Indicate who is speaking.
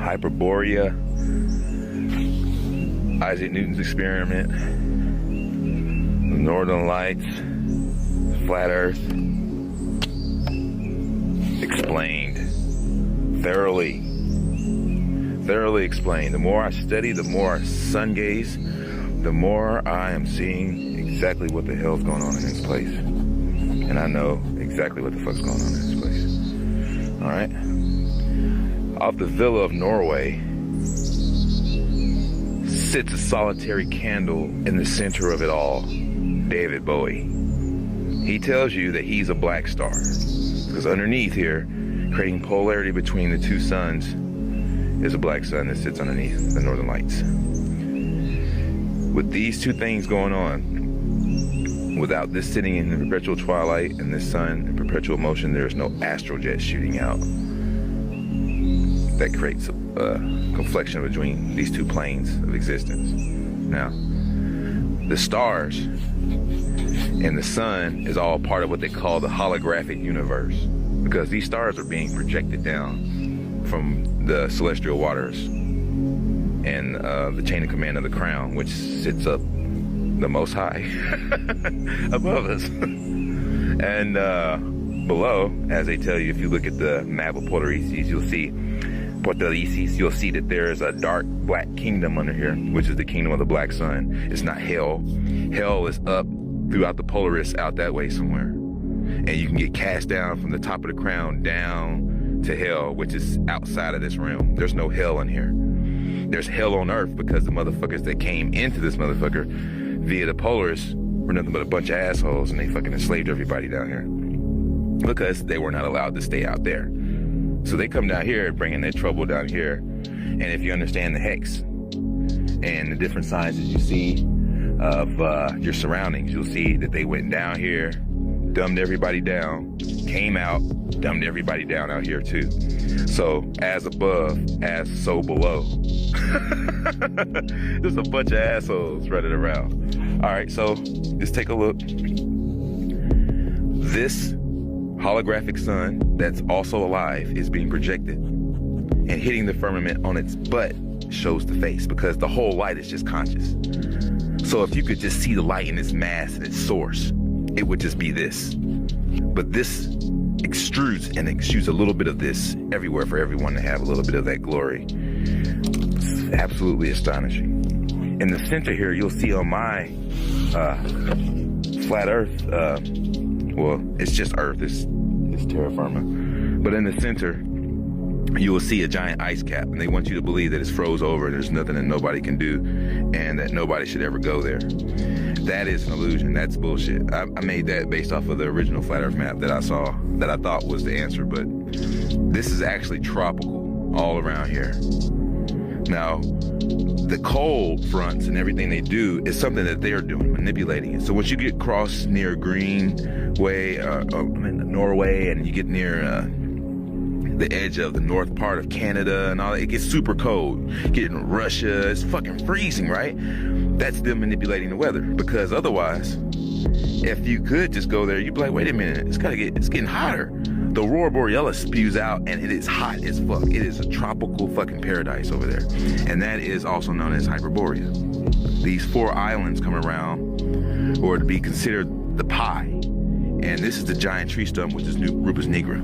Speaker 1: Hyperborea, Isaac Newton's experiment, the Northern Lights, flat Earth, explained, thoroughly explained. The more I study, the more I sun gaze, the more I am seeing exactly what the hell's going on in this place. And I know exactly what the fuck's going on in this place. All right. Off the Villa of Norway sits a solitary candle in the center of it all, David Bowie. He tells you that he's a black star because underneath here, creating polarity between the two suns, is a black sun that sits underneath the Northern Lights. With these two things going on, without this sitting in the perpetual twilight and this sun in perpetual motion, there's no astral jet shooting out. That creates a conflection between these two planes of existence. Now, the stars and the sun is all part of what they call the holographic universe, because these stars are being projected down from the celestial waters and the chain of command of the crown, which sits up the most high above us. And below, as they tell you, if you look at the map of Puerto Rico, you'll see that there is a dark black kingdom under here, which is the kingdom of the black sun. It's not hell. Hell is up throughout the Polaris out that way somewhere. And you can get cast down from the top of the crown down to hell, which is outside of this realm. There's no hell in here. There's hell on earth because the motherfuckers that came into this motherfucker via the Polaris were nothing but a bunch of assholes, and they fucking enslaved everybody down here because they were not allowed to stay out there. So they come down here bringing their trouble down here. And if you understand the hex and the different signs that you see of your surroundings, you'll see that they went down here, dumbed everybody down, came out, dumbed everybody down out here too. So as above, as so below. There's a bunch of assholes running around. All right, so let's take a look. This holographic sun that's also alive is being projected and hitting the firmament on its butt shows the face, because the whole light is just conscious. So if you could just see the light in its mass and its source, it would just be this. But this extrudes and exudes a little bit of this everywhere for everyone to have a little bit of that glory. It's absolutely astonishing. In the center here, you'll see on my flat Earth, well, it's just Earth, it's terra firma. But in the center, you will see a giant ice cap, and they want you to believe that it's froze over and there's nothing that nobody can do and that nobody should ever go there. That is an illusion. That's bullshit. I made that based off of the original flat Earth map that I saw, that I thought was the answer, but this is actually tropical all around here. Now, the cold fronts and everything they do is something that they're doing, manipulating it. So once you get across near Greenway, Norway, and you get near the edge of the north part of Canada and all that, it gets super cold. Getting Russia, it's fucking freezing, right? That's them manipulating the weather, because otherwise, if you could just go there, you'd be like, wait a minute, it's getting hotter. The Aurora Borealis spews out and it is hot as fuck. It is a tropical fucking paradise over there. And that is also known as Hyperborea. These 4 islands come around, or to be considered the pie. And this is the giant tree stump, which is Rupus nigra.